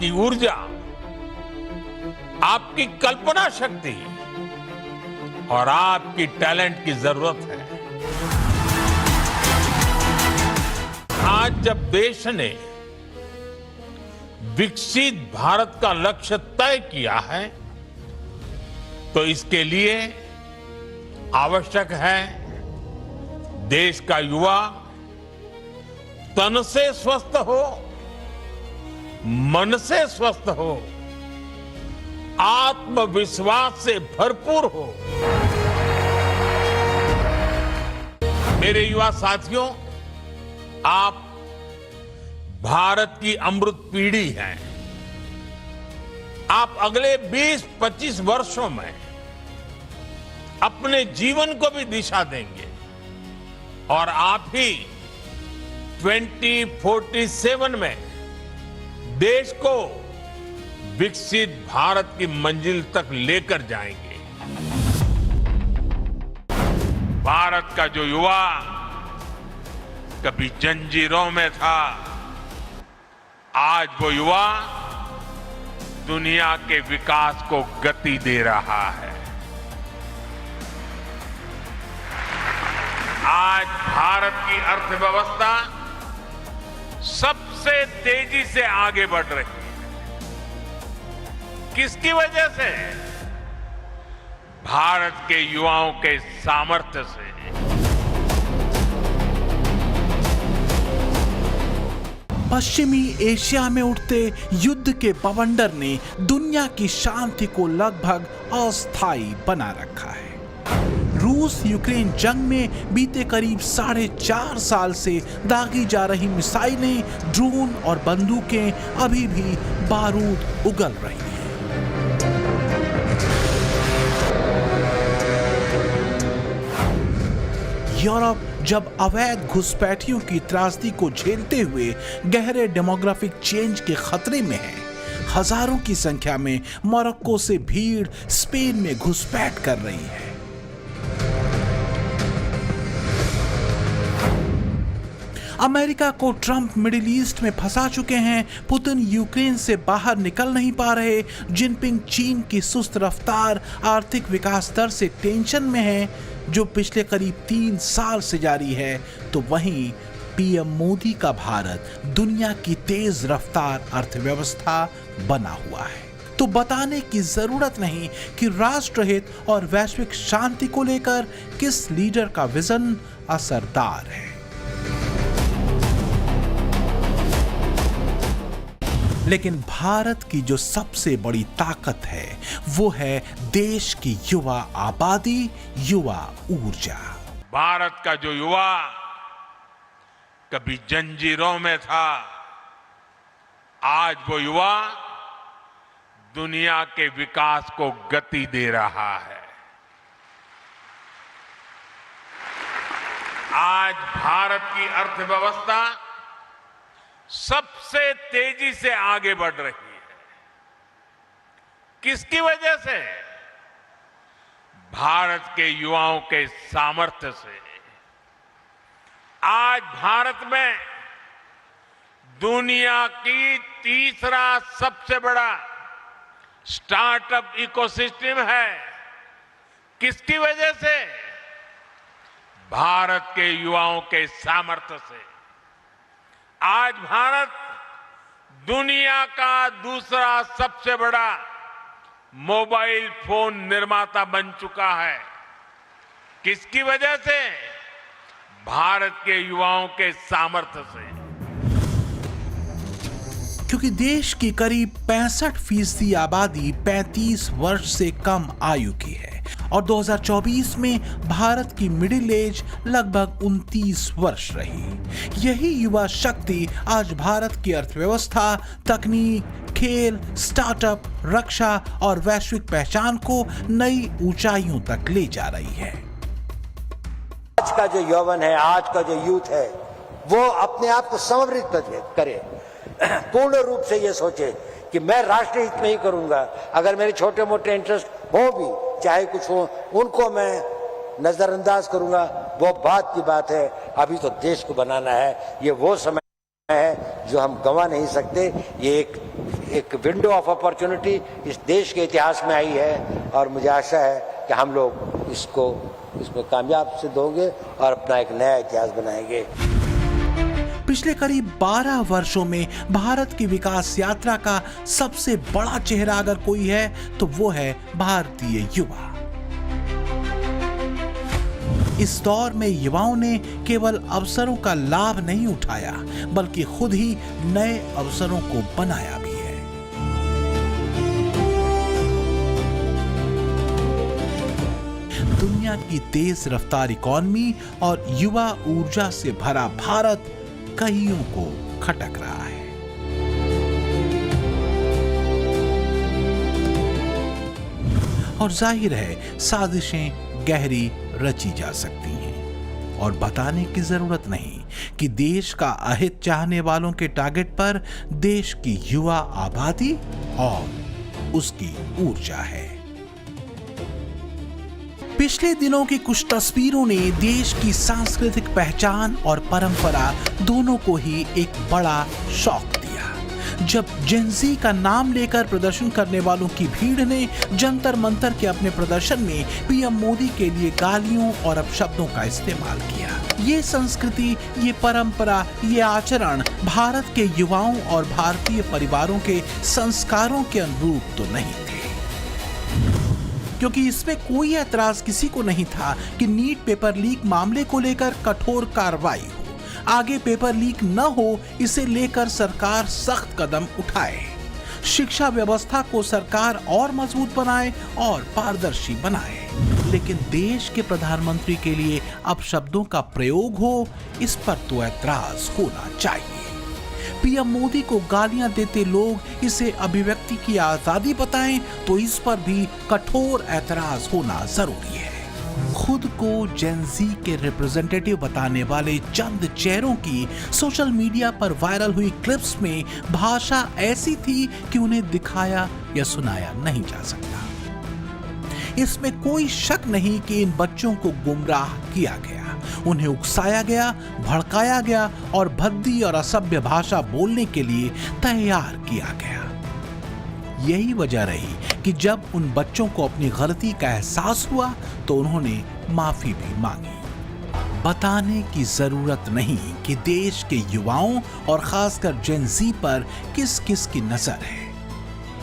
आपकी ऊर्जा, आपकी कल्पना शक्ति और आपकी टैलेंट की जरूरत है। आज जब देश ने विकसित भारत का लक्ष्य तय किया है, तो इसके लिए आवश्यक है देश का युवा तन से स्वस्थ हो, मन से स्वस्थ हो, आत्मविश्वास से भरपूर हो। मेरे युवा साथियों, आप भारत की अमृत पीढ़ी हैं। आप अगले 20-25 वर्षों में अपने जीवन को भी दिशा देंगे और आप ही 2047 में देश को विकसित भारत की मंजिल तक लेकर जाएंगे। भारत का जो युवा कभी जंजीरों में था, आज वो युवा दुनिया के विकास को गति दे रहा है। आज भारत की अर्थव्यवस्था सबसे तेजी से आगे बढ़ रही है। किसकी वजह से? भारत के युवाओं के सामर्थ्य से। पश्चिमी एशिया में उठते युद्ध के बवंडर ने दुनिया की शांति को लगभग अस्थायी बना रखा है। रूस यूक्रेन जंग में बीते करीब 4.5 साल से दागी जा रही मिसाइलें, ड्रोन और बंदूकें अभी भी बारूद उगल रही हैं। यूरोप जब अवैध घुसपैठियों की त्रासदी को झेलते हुए गहरे डेमोग्राफिक चेंज के खतरे में है, हजारों की संख्या में मोरक्को से भीड़ स्पेन में घुसपैठ कर रही है। अमेरिका को ट्रंप मिडिल ईस्ट में फंसा चुके हैं, पुतिन यूक्रेन से बाहर निकल नहीं पा रहे, जिनपिंग चीन की सुस्त रफ्तार आर्थिक विकास दर से टेंशन में है, जो पिछले करीब 3 साल से जारी है, तो वहीं पीएम मोदी का भारत दुनिया की तेज रफ्तार अर्थव्यवस्था बना हुआ है। तो बताने की जरूरत नहीं कि राष्ट्रहित और वैश्विक शांति को लेकर किस लीडर का विजन असरदार है। लेकिन भारत की जो सबसे बड़ी ताकत है वो है देश की युवा आबादी, युवा ऊर्जा। भारत का जो युवा कभी जंजीरों में था, आज वो युवा दुनिया के विकास को गति दे रहा है। आज भारत की अर्थव्यवस्था सबसे तेजी से आगे बढ़ रही है। किसकी वजह से? भारत के युवाओं के सामर्थ्य से। आज भारत में दुनिया की तीसरा सबसे बड़ा स्टार्टअप इकोसिस्टम है। किसकी वजह से? भारत के युवाओं के सामर्थ्य से। आज भारत दुनिया का दूसरा सबसे बड़ा मोबाइल फोन निर्माता बन चुका है। किसकी वजह से? भारत के युवाओं के सामर्थ्य से। क्योंकि देश की करीब 65% आबादी 35 वर्ष से कम आयु की है और 2024 में भारत की मिडिल एज लगभग 29 वर्ष रही। यही युवा शक्ति आज भारत की अर्थव्यवस्था, तकनीक, खेल, स्टार्टअप, रक्षा और वैश्विक पहचान को नई ऊंचाइयों तक ले जा रही है। आज का जो यौवन है, आज का जो यूथ है, वो अपने आप को समर्पित करे, पूर्ण रूप से ये सोचे कि मैं राष्ट्र हित में ही करूंगा। अगर मेरे छोटे मोटे इंटरेस्ट हो भी, चाहे कुछ हो, उनको मैं नजरअंदाज करूंगा, वो बात की बात है। अभी तो देश को बनाना है। ये वो समय है जो हम गंवा नहीं सकते। ये एक एक विंडो ऑफ अपॉर्चुनिटी इस देश के इतिहास में आई है और मुझे आशा है कि हम लोग इसमें कामयाब सिद्ध होंगे और अपना एक नया इतिहास बनाएंगे। पिछले करीब 12 वर्षों में भारत की विकास यात्रा का सबसे बड़ा चेहरा अगर कोई है तो वो है भारतीय युवा। इस दौर में युवाओं ने केवल अवसरों का लाभ नहीं उठाया बल्कि खुद ही नए अवसरों को बनाया भी है। दुनिया की तेज रफ्तार इकॉनमी और युवा ऊर्जा से भरा भारत कईयों को खटक रहा है। और जाहिर है साजिशें गहरी रची जा सकती हैं और बताने की जरूरत नहीं कि देश का अहित चाहने वालों के टारगेट पर देश की युवा आबादी और उसकी ऊर्जा है। पिछले दिनों की कुछ तस्वीरों ने देश की सांस्कृतिक पहचान और परंपरा दोनों को ही एक बड़ा शॉक दिया जब जेन-ज़ी का नाम लेकर प्रदर्शन करने वालों की भीड़ ने जंतर मंतर के अपने प्रदर्शन में पीएम मोदी के लिए गालियों और अपशब्दों का इस्तेमाल किया। ये संस्कृति, ये परंपरा, ये आचरण भारत के युवाओं और भारतीय परिवारों के संस्कारों के अनुरूप तो नहीं थे, क्योंकि इसमें कोई ऐतराज किसी को नहीं था कि नीट पेपर लीक मामले को लेकर कठोर कार्रवाई हो, आगे पेपर लीक न हो इसे लेकर सरकार सख्त कदम उठाए, शिक्षा व्यवस्था को सरकार और मजबूत बनाए और पारदर्शी बनाए। लेकिन देश के प्रधानमंत्री के लिए अपशब्दों का प्रयोग हो, इस पर तो ऐतराज होना चाहिए। पीएम मोदी को गालियां देते लोग इसे अभिव्यक्ति की आजादी बताएं तो इस पर भी कठोर ऐतराज होना जरूरी है। खुद को जेन-ज़ी के रिप्रेजेंटेटिव बताने वाले चंद चेहरों की सोशल मीडिया पर वायरल हुई क्लिप्स में भाषा ऐसी थी कि उन्हें दिखाया या सुनाया नहीं जा सकता। इसमें कोई शक नहीं कि इन बच्चों को गुमराह किया गया, उन्हें उकसाया गया, भड़काया गया और भद्दी और असभ्य भाषा बोलने के लिए तैयार किया गया। यही वजह रही कि जब उन बच्चों को अपनी गलती का एहसास हुआ तो उन्होंने माफी भी मांगी। बताने की जरूरत नहीं कि देश के युवाओं और खासकर जेन-ज़ी पर किस किस की नजर है,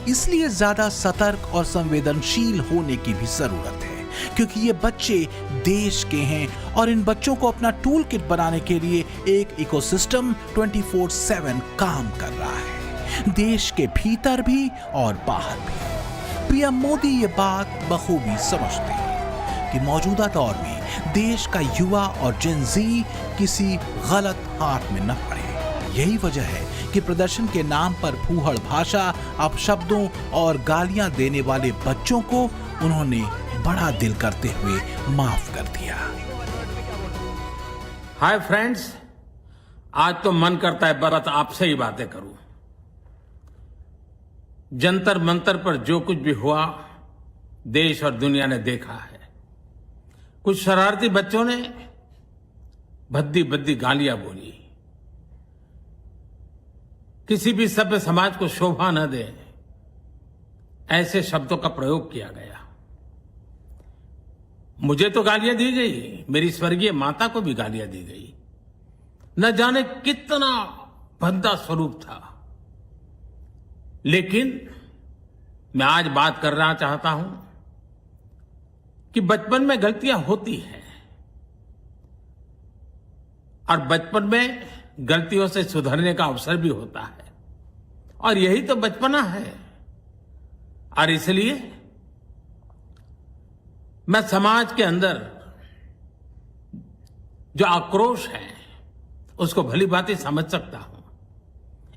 इसलिए ज्यादा सतर्क और संवेदनशील होने की भी जरूरत है, क्योंकि ये बच्चे देश के हैं और इन बच्चों को अपना टूल किट बनाने के लिए एक इकोसिस्टम 24/7 काम कर रहा है, देश के भीतर भी और बाहर भी। पीएम मोदी ये बात बखूबी समझते हैं कि मौजूदा दौर में देश का युवा और जेन-ज़ी किसी गलत हाथ में न पड़े। यही वजह है कि प्रदर्शन के नाम पर फूहड़ भाषा, अपशब्दों और गालियां देने वाले बच्चों को उन्होंने बड़ा दिल करते हुए माफ कर दिया। हाय फ्रेंड्स, आज तो मन करता है बस आपसे ही बातें करूं। जंतर मंतर पर जो कुछ भी हुआ देश और दुनिया ने देखा है। कुछ शरारती बच्चों ने भद्दी भद्दी गालियां बोली, किसी भी सभ्य समाज को शोभा न दे ऐसे शब्दों का प्रयोग किया गया। मुझे तो गालियां दी गई, मेरी स्वर्गीय माता को भी गालियां दी गई। न जाने कितना भद्दा स्वरूप था, लेकिन मैं आज बात करना चाहता हूं कि बचपन में गलतियां होती हैं और बचपन में गलतियों से सुधरने का अवसर भी होता है, और यही तो बचपना है। और इसलिए मैं समाज के अंदर जो आक्रोश है उसको भली भांति समझ सकता हूं।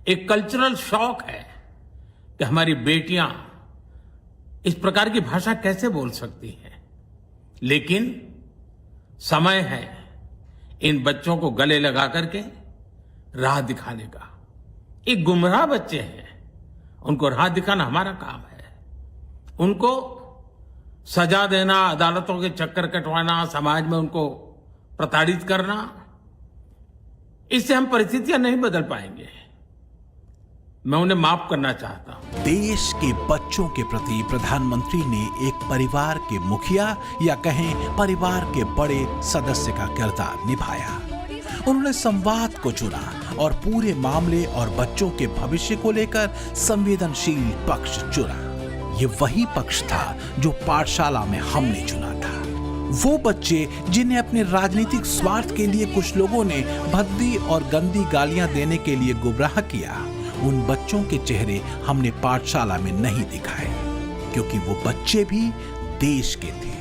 एक कल्चरल शॉक है कि हमारी बेटियां इस प्रकार की भाषा कैसे बोल सकती हैं, लेकिन समय है इन बच्चों को गले लगा करके राह दिखाने का। एक गुमराह बच्चे हैं, उनको राह दिखाना हमारा काम है। उनको सजा देना, अदालतों के चक्कर कटवाना, समाज में उनको प्रताड़ित करना, इससे हम परिस्थितियां नहीं बदल पाएंगे। मैं उन्हें माफ करना चाहता हूं। देश के बच्चों के प्रति प्रधानमंत्री ने एक परिवार के मुखिया या कहें परिवार के बड़े सदस्य का किरदार निभाया। उन्होंने संवाद को चुना और पूरे मामले और बच्चों के भविष्य को लेकर संवेदनशील पक्ष चुना। ये वही पक्ष था जो पाठशाला में हमने चुना था। वो बच्चे जिन्हें अपने राजनीतिक स्वार्थ के लिए कुछ लोगों ने भद्दी और गंदी गालियां देने के लिए गुमराह किया, उन बच्चों के चेहरे हमने पाठशाला में नहीं दिखाए, क्योंकि वो बच्चे भी देश के थे।